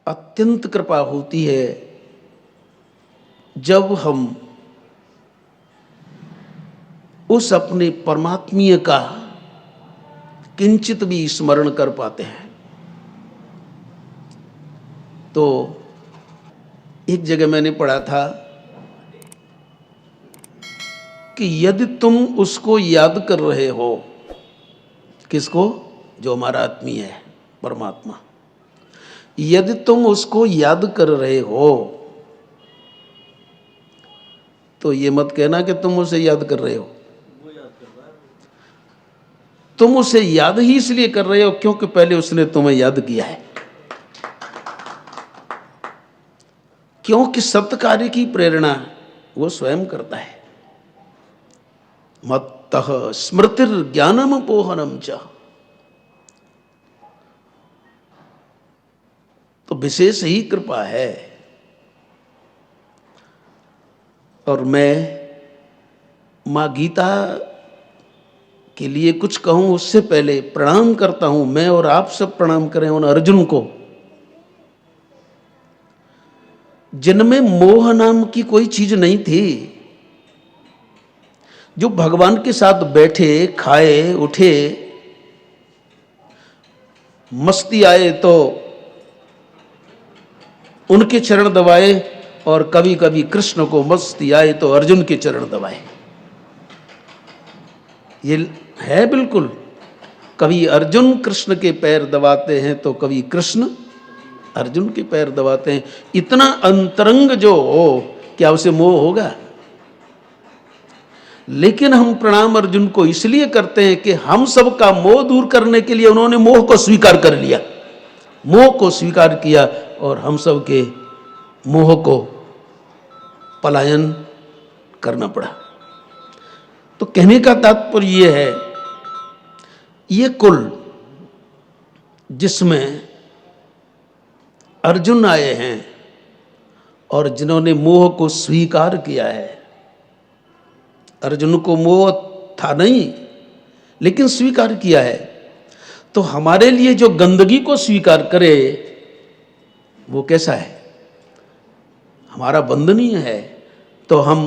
अत्यंत कृपा होती है जब हम उस अपने परमात्मीय का किंचित भी स्मरण कर पाते हैं। तो एक जगह मैंने पढ़ा था कि यदि तुम उसको याद कर रहे हो, किसको? जो हमारा आत्मीय है, परमात्मा, यदि तुम उसको याद कर रहे हो तो ये मत कहना कि तुम उसे याद कर रहे हो। तुम उसे याद ही इसलिए कर रहे हो क्योंकि पहले उसने तुम्हें याद किया है। क्योंकि सत्कार्य की प्रेरणा वो स्वयं करता है। मत्तः स्मृतिर ज्ञानम पोहनम च। तो विशेष ही कृपा है। और मैं मां गीता के लिए कुछ कहूं उससे पहले प्रणाम करता हूं। मैं और आप सब प्रणाम करें उन अर्जुन को जिनमें मोह नाम की कोई चीज नहीं थी, जो भगवान के साथ बैठे, खाए, उठे, मस्ती आए तो उनके चरण दबाए, और कभी कभी कृष्ण को मस्ती आए तो अर्जुन के चरण दबाए। ये है बिल्कुल। कभी अर्जुन कृष्ण के पैर दबाते हैं तो कभी कृष्ण अर्जुन के पैर दबाते हैं। इतना अंतरंग जो हो, क्या उसे मोह होगा? लेकिन हम प्रणाम अर्जुन को इसलिए करते हैं कि हम सबका मोह दूर करने के लिए उन्होंने मोह को स्वीकार कर लिया, मोह को स्वीकार किया, और हम सब के मोह को पलायन करना पड़ा। तो कहने का तात्पर्य यह है, ये कुल जिसमें अर्जुन आए हैं और जिन्होंने मोह को स्वीकार किया है, अर्जुन को मोह था नहीं लेकिन स्वीकार किया है, तो हमारे लिए जो गंदगी को स्वीकार करे वो कैसा है? हमारा वंदनीय है। तो हम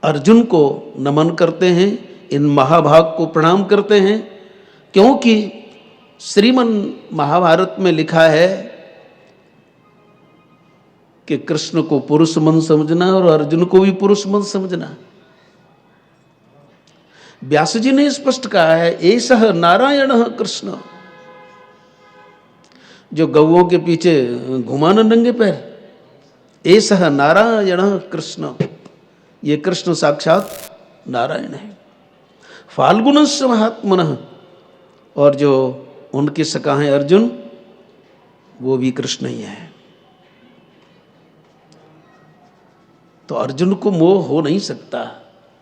अर्जुन को नमन करते हैं, इन महाभाग को प्रणाम करते हैं, क्योंकि श्रीमन महाभारत में लिखा है कि कृष्ण को पुरुष मन समझना और अर्जुन को भी पुरुष मन समझना। व्यास जी ने स्पष्ट कहा है, एषः नारायण कृष्ण, जो गौओं के पीछे घुमाना नंगे पैर, एषः नारायण कृष्ण, ये कृष्ण साक्षात नारायण है। फाल्गुनस्य महात्मनः, और जो उनके सखा हैं अर्जुन, वो भी कृष्ण ही है। तो अर्जुन को मोह हो नहीं सकता,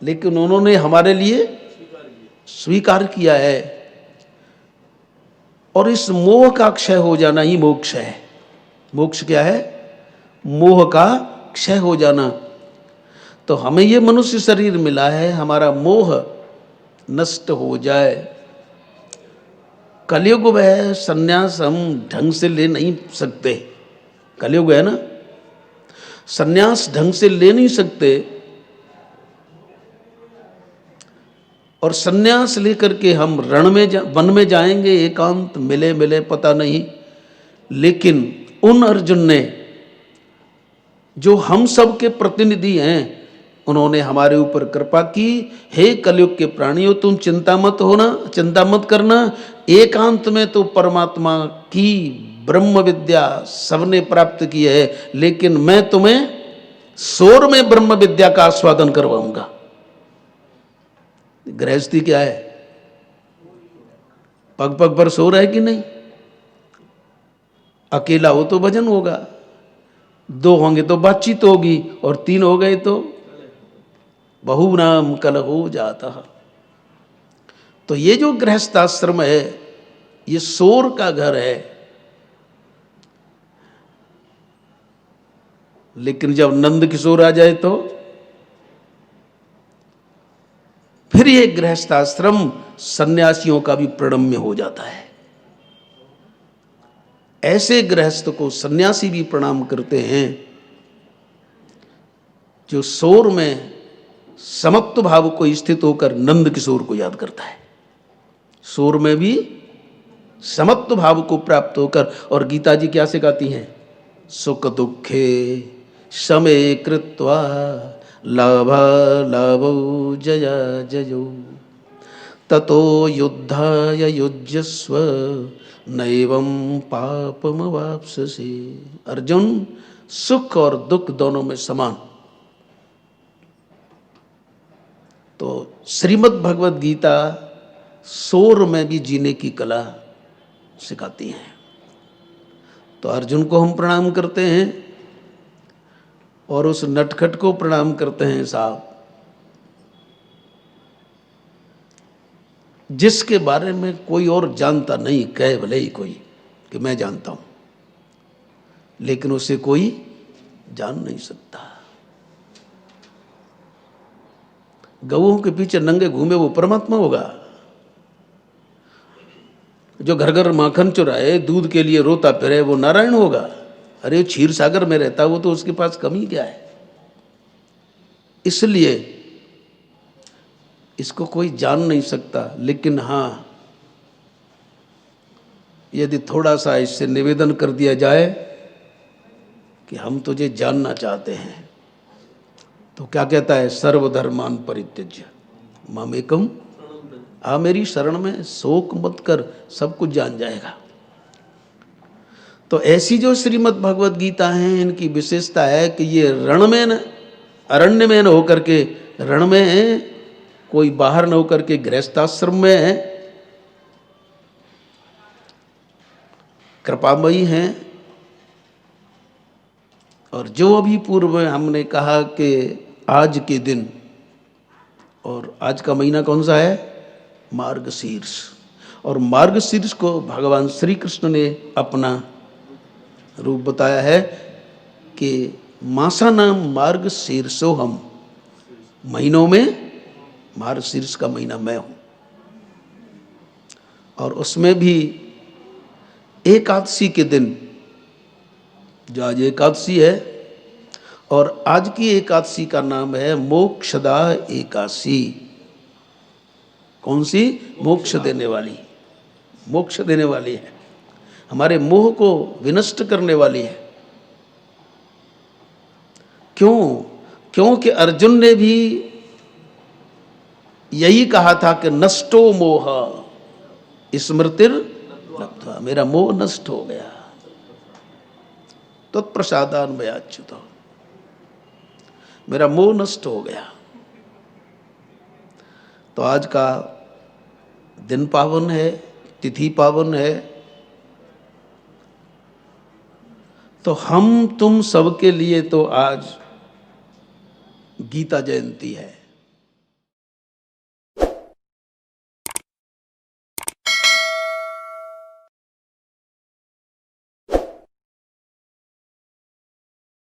लेकिन उन्होंने हमारे लिए स्वीकार किया है, और इस मोह का क्षय हो जाना ही मोक्ष है। मोक्ष क्या है? मोह का क्षय हो जाना। तो हमें ये मनुष्य शरीर मिला है, हमारा मोह नष्ट हो जाए। कलयुग है, सन्यास हम ढंग से ले नहीं सकते। कलयुग है ना, सन्यास ढंग से ले नहीं सकते, और सन्यास लेकर के हम रण में वन में जाएंगे, एकांत मिले मिले पता नहीं। लेकिन उन अर्जुन ने, जो हम सब के प्रतिनिधि हैं, उन्होंने हमारे ऊपर कृपा की। हे कलयुग के प्राणियों, तुम चिंता मत करना, एकांत में तो परमात्मा की ब्रह्म विद्या सबने प्राप्त की है, लेकिन मैं तुम्हें शोर में ब्रह्म विद्या का आस्वादन करवाऊंगा। गृहस्थी क्या है? पग पग पर शोर है कि नहीं? अकेला हो तो भजन होगा, दो होंगे तो बातचीत होगी, और तीन हो गए तो बहुनाम कलहो जाता। तो ये जो गृहस्थाश्रम है, ये शोर का घर है। लेकिन जब नंद किशोर आ जाए तो फिर ये गृहस्थाश्रम सन्यासियों का भी प्रणम्य हो जाता है। ऐसे गृहस्थ को सन्यासी भी प्रणाम करते हैं जो शोर में समत्व भाव को स्थित होकर नंद किशोर को याद करता है, शोर में भी समत्व भाव को प्राप्त होकर। और गीता जी क्या सिखाती हैं? सुख दुखे समे कृत्वा लाभा लाभो जया जयो ततो युद्धाय युज्यस्व नैवं पापमवाप्स्यसि। अर्जुन, सुख और दुख दोनों में समान। तो श्रीमद् भगवत गीता शोर में भी जीने की कला सिखाती है। तो अर्जुन को हम प्रणाम करते हैं और उस नटखट को प्रणाम करते हैं साहब, जिसके बारे में कोई और जानता नहीं, कहे भले ही कोई कि मैं जानता हूं, लेकिन उसे कोई जान नहीं सकता। गऊओं के पीछे नंगे घूमे वो परमात्मा होगा? जो घर घर माखन चुराए, दूध के लिए रोता फिरे, वो नारायण होगा? अरे क्षीर सागर में रहता, वो तो उसके पास कमी क्या है? इसलिए इसको कोई जान नहीं सकता। लेकिन हाँ, यदि थोड़ा सा इससे निवेदन कर दिया जाए कि हम तुझे जानना चाहते हैं, तो क्या कहता है? सर्वधर्मान परित्यज्य मामेकम, आ मेरी शरण में, शोक मत कर, सब कुछ जान जाएगा। तो ऐसी जो श्रीमद् भगवत गीता है, इनकी विशेषता है कि ये रण में न, अरण्य में न होकर के, रण में है, कोई बाहर न होकर के गृहस्थाश्रम में है, कृपामयी हैं। और जो अभी पूर्व में हमने कहा कि आज के दिन, और आज का महीना कौन सा है? मार्गशीर्ष। और मार्गशीर्ष को भगवान श्री कृष्ण ने अपना रूप बताया है कि मासानाम मार्गशीर्षो हम, महीनों में मार्गशीर्ष का महीना मैं हूं। और उसमें भी एकादशी के दिन, जो आज एकादशी है, और आज की एकादशी का नाम है मोक्षदा एकादशी। कौन सी? मोक्ष देने वाली, मोक्ष देने वाली है, हमारे मोह को विनष्ट करने वाली है। क्यों? क्योंकि अर्जुन ने भी यही कहा था कि नष्टो मोह स्मृतिर लब्ध्वा, मेरा मोह नष्ट हो गया, तत्प्रसादान मयाच्युतो, मेरा मोह नष्ट हो गया। तो आज का दिन पावन है, तिथि पावन है, तो हम तुम सबके लिए तो आज गीता जयंती है।